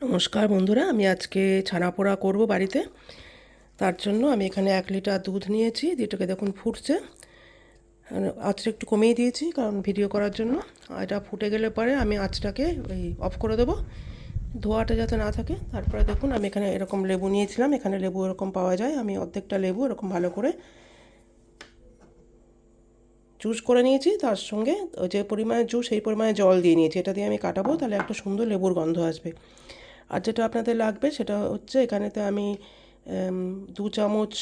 নমস্কার বন্ধুরা, আমি আজকে ছানা পোড়া করব বাড়িতে। তার জন্য আমি এখানে 1 লিটার দুধ নিয়েছি। দুধটাকে দেখুন ফুটছে। আঁচটা একটু কমিয়ে দিয়েছি কারণ ভিডিও করার জন্য। এটা ফুটে গেলে পরে আমি আঁচটাকে অফ করে দেবো, ধোঁয়াটা যাতে না থাকে। তারপরে দেখুন আমি এখানে এরকম লেবু নিয়েছিলাম। এখানে লেবু এরকম পাওয়া যায়। আমি অর্ধেকটা লেবু এরকম ভালো করে জুস করে নিয়েছি। তার সঙ্গে যে পরিমাণে জুস সেই পরিমাণে জল দিয়ে নিয়েছি। এটা দিয়ে আমি কাটাবো, তাহলে একটা সুন্দর লেবুর গন্ধ আসবে। আর যেটা আপনাদের লাগবে সেটা হচ্ছে, এখানেতে আমি 2 চামচ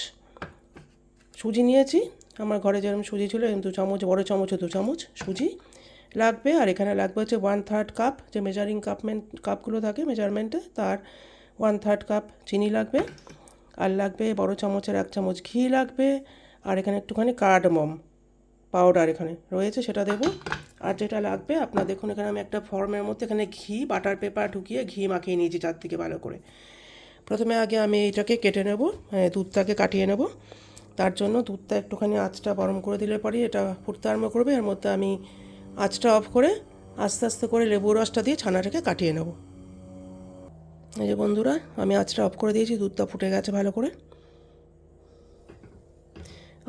সুজি নিয়েছি। আমার ঘরে যেরকম সুজি ছিল এরকম 2 চামচ, বড়ো চামচে 2 চামচ সুজি লাগবে। আর এখানে লাগবে হচ্ছে 1/3 কাপ, যে মেজারিং কাপগুলো থাকে মেজারমেন্টে, তার 1/3 কাপ চিনি লাগবে। আর লাগবে বড়ো চামচের 1 চামচ ঘি লাগবে। আর এখানে একটুখানি কার্ডমম পাউডার এখানে রয়েছে, সেটা দেবো। আর যেটা লাগবে আপনার দেখুন, এখানে আমি একটা ফর্মের মধ্যে এখানে ঘি বাটার পেপার ঢুকিয়ে ঘি মাখিয়ে নিয়েছি চারদিকে ভালো করে। প্রথমে আগে আমি এইটাকে কেটে নেব, দুধটাকে কাটিয়ে নেব। তার জন্য দুধটা একটুখানি আঁচটা গরম করে দিলে পরে এটা ফুটতে আরম্ভ করবে। এর মধ্যে আমি আঁচটা অফ করে আস্তে আস্তে করে লেবুর রসটা দিয়ে ছানাটাকে কাটিয়ে নেব। এই যে বন্ধুরা, আমি আঁচটা অফ করে দিয়েছি, দুধটা ফুটে গেছে ভালো করে।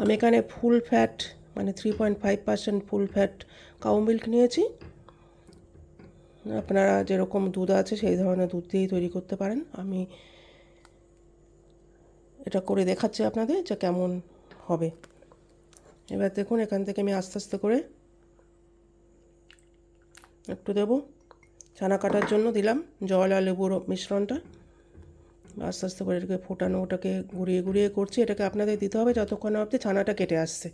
আমি এখানে ফুল ফ্যাট মানে 3.5% ফুল ফ্যাট কাউ মিল্ক নিয়েছি। আপনারা যেরকম দুধ আছে সেই ধরনের দুধ দিয়েই তৈরি করতে পারেন। আমি এটা করে দেখাচ্ছি আপনাদের যে কেমন হবে। এবার দেখুন, এখান থেকে আমি আস্তে আস্তে করে একটু দেবো। ছানা কাটার জন্য দিলাম জল আর লেবুর মিশ্রণটা। আস্তে আস্তে করে এটাকে ফোটানো, ওটাকে ঘুরিয়ে ঘুরিয়ে করছি। এটাকে আপনাদের দিতে হবে যতক্ষণ অবধি ছানাটা কেটে আসছে।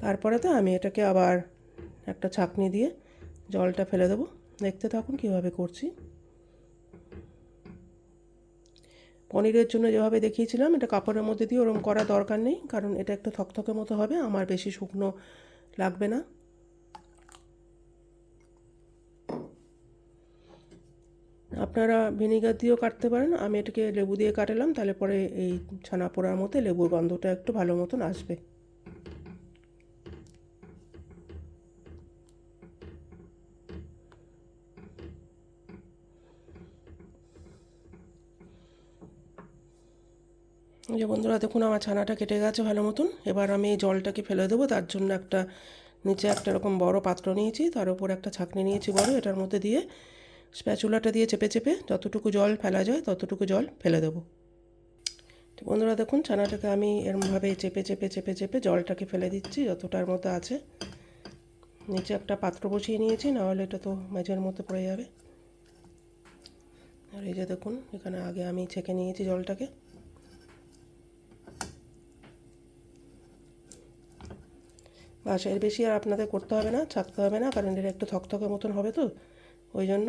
তারপরে তো আমি এটাকে আবার একটা ছাঁকনি দিয়ে জলটা ফেলে দেবো। দেখতে থাকুন কীভাবে করছি। পনিরের জন্য যেভাবে দেখিয়েছিলাম, এটা কাপড়ের মধ্যে দিয়ে ওরকম করার দরকার নেই, কারণ এটা একটু থকথকে মতো হবে, আমার বেশি শুকনো লাগবে না। আপনারা ভিনিগার দিয়েও কাটতে পারেন। আমি এটাকে লেবু দিয়ে কাটালাম, তাহলে পরে এই ছানা পোড়ার মধ্যে লেবুর গন্ধটা একটু ভালো মতন আসবে। এই যে বন্ধুরা দেখুন, আমার ছানাটা কেটে গেছে ভালো মতন। এবার আমি এই জলটাকে ফেলে দেবো। তার জন্য একটা নিচে একটা এরকম বড় পাত্র নিয়েছি, তার উপর একটা ছাঁকনি নিয়েছি বড়। এটার মধ্যে দিয়ে স্প্যাচুলাটা দিয়ে চেপে চেপে যতটুকু জল ফেলা যায় ততটুকু জল ফেলে দেবো। তো বন্ধুরা দেখুন, ছানাটাকে আমি এরমভাবে চেপে চেপে চেপে চেপে জলটাকে ফেলে দিচ্ছি যতটার মধ্যে আছে। নিচে একটা পাত্র বসিয়ে নিয়েছি, নাহলে এটা তো মেঝের মধ্যে পড়ে যাবে। আর এই যে দেখুন, এখানে আগে আমি ছেঁকে নিয়েছি জলটাকে। বাস, এর বেশি আর আপনাদের করতে হবে না, ছাঁকতে হবে না, কারণ এটা একটু থকথকে মতন হবে তো ওই জন্য।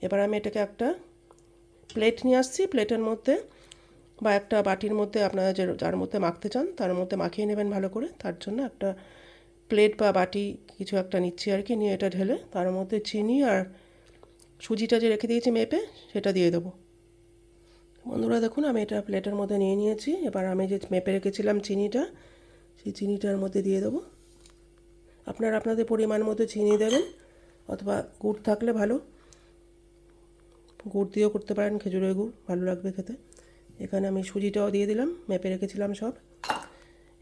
এবার আমি এটাকে একটা প্লেট নিয়ে আসছি। প্লেটের মধ্যে বা একটা বাটির মধ্যে আপনারা যার মধ্যে মাখতে চান তার মধ্যে মাখিয়ে নেবেন ভালো করে। তার জন্য একটা প্লেট বা বাটি কিছু একটা নিচ্ছি আর কি। নিয়ে এটা ঢেলে তার মধ্যে চিনি আর সুজিটা যে রেখে দিয়েছি মেপে, সেটা দিয়ে দেবো। বন্ধুরা দেখুন, আমি এটা প্লেটের মধ্যে নিয়ে নিয়েছি। এবার আমি যে মেপে রেখেছিলাম চিনিটা, সেই চিনিটার মধ্যে দিয়ে দেবো। আপনারা আপনাদের পরিমাণ মতো চিনি দেবেন, অথবা গুড় থাকলে ভালো, গুড় দিয়েও করতে পারেন, খেজুরের গুড় ভালো লাগবে খেতে। এখানে আমি সুজিটাও দিয়ে দিলাম, মেপে রেখেছিলাম সব।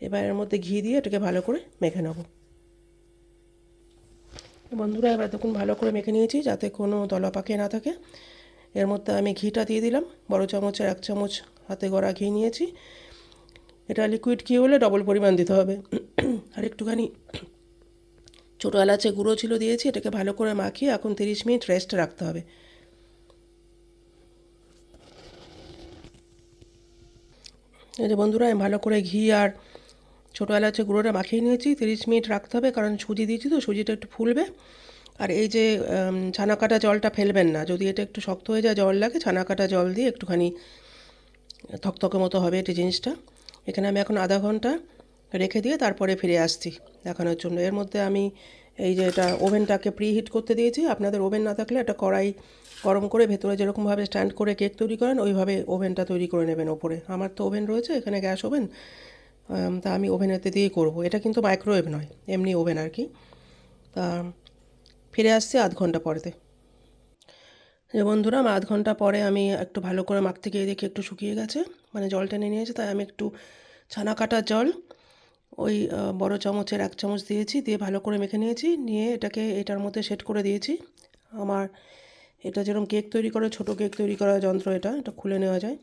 এবার এর মধ্যে ঘি দিয়ে এটাকে ভালো করে মেখে নেব। বন্ধুরা এবার দেখুন, ভালো করে মেখে নিয়েছি যাতে কোনো দলা পাকিয়ে না থাকে। এর মধ্যে আমি ঘিটা দিয়ে দিলাম, বড় চামচের 1 চামচ হাতে গড়া ঘি নিয়েছি। এটা লিকুইড ঘি হলে ডবল পরিমাণ দিতে হবে। আর একটুখানি ছোটো এলাচে গুঁড়ো ছিল দিয়েছি। এটাকে ভালো করে মাখিয়ে এখন 30 মিনিট রেস্টে রাখতে হবে। এই যে বন্ধুরা, আমি ভালো করে ঘি আর ছোটো এলাচে গুঁড়োটা মাখিয়ে নিয়েছি। 30 মিনিট রাখতে হবে, কারণ সুজি দিয়েছি তো, সুজিটা একটু ফুলবে। আর এই যে ছানা কাটা জলটা ফেলবেন না, যদি এটা একটু শক্ত হয়ে যায় জল লাগে, ছানা কাটা জল দিয়ে একটুখানি থকথকে মতো হবে এটা জিনিসটা। এখানে আমি এখন আধা ঘন্টা রেখে দিয়ে তারপরে ফিরে আসছি দেখানোর জন্য। এর মধ্যে আমি এই যে এটা ওভেনটাকে প্রি হিট করতে দিয়েছি। আপনাদের ওভেন না থাকলে একটা কড়াই গরম করে ভেতরে যেরকমভাবে স্ট্যান্ড করে কেক তৈরি করেন ওইভাবে ওভেনটা তৈরি করে নেবেন ওপরে। আমার তো ওভেন রয়েছে এখানে, গ্যাস ওভেন। তা আমি ওভেনেতে দিয়েই করবো। এটা কিন্তু মাইক্রোওয়েভ নয়, এমনি ওভেন আর কি। তা ফিরে আসছি আধ ঘন্টা পরেতে। যে বন্ধুরা, আমি আধ ঘন্টা পরে আমি একটু ভালো করে মাখতে গিয়ে দেখি একটু শুকিয়ে গেছে, মানে জল টেনে নিয়েছে। তাই আমি একটু ছানা কাটার জল ওই বড় চামচের 1 চামচ দিয়েছি, দিয়ে ভালো করে মেখে নিয়েছি। নিয়ে এটাকে এটার মধ্যে সেট করে দিয়েছি। আমার এটা যেরকম কেক তৈরি করে, ছোট কেক তৈরি করার যন্ত্র, এটা খুলে নেওয়া যায়।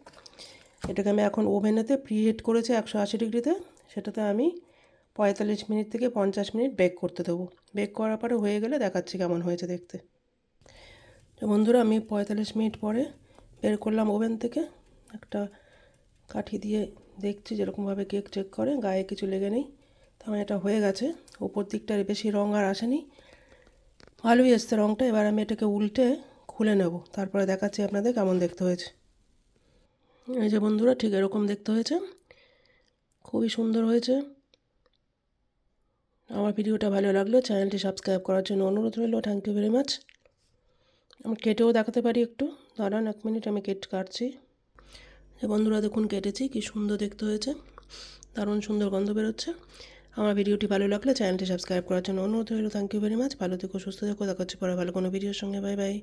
এটাকে আমি এখন ওভেনেতে প্রিহিট করেছি 180 ডিগ্রিতে। সেটাতে আমি 45 মিনিট থেকে 50 মিনিট বেক করতে দেবো। বেক করার পরে হয়ে গেলে দেখাচ্ছি কেমন হয়েছে দেখতে। তো বন্ধুরা, আমি 45 মিনিট পরে বের করলাম ওভেন থেকে। একটা কাঠি দিয়ে দেখছি যেরকমভাবে কেক চেক করে, গায়ে কিছু লেগে নেই। তার এটা হয়ে গেছে। উপর দিকটার বেশি রঙ আর আসেনি, ভালোই এসছে রঙটা। এবার আমি এটাকে উল্টে খুলে নেব, তারপরে দেখাচ্ছি আপনাদের কেমন দেখতে হয়েছে। এই যে বন্ধুরা, ঠিক এরকম দেখতে হয়েছে, খুবই সুন্দর হয়েছে। আমার ভিডিওটা ভালো লাগলে চ্যানেলটি সাবস্ক্রাইব করার জন্য অনুরোধ রইল। Thank you very much. আমি কেটেও দেখাতে পারি একটু, দাঁড়ান 1 মিনিট, আমি কাটছি। যে বন্ধুরা দেখুন, কেটেছি, কি সুন্দর দেখতে হয়েছে, দারুণ সুন্দর গন্ধ বেরোচ্ছে। আমার ভিডিওটি ভালো লাগলে চ্যানেলটি সাবস্ক্রাইব করার জন্য অনুরোধ রইল। Thank you very much. ভালো থেকো, সুস্থ থেকো, দেখা হচ্ছে পরে ভালো কোনো ভিডিওর সঙ্গে। Bye bye.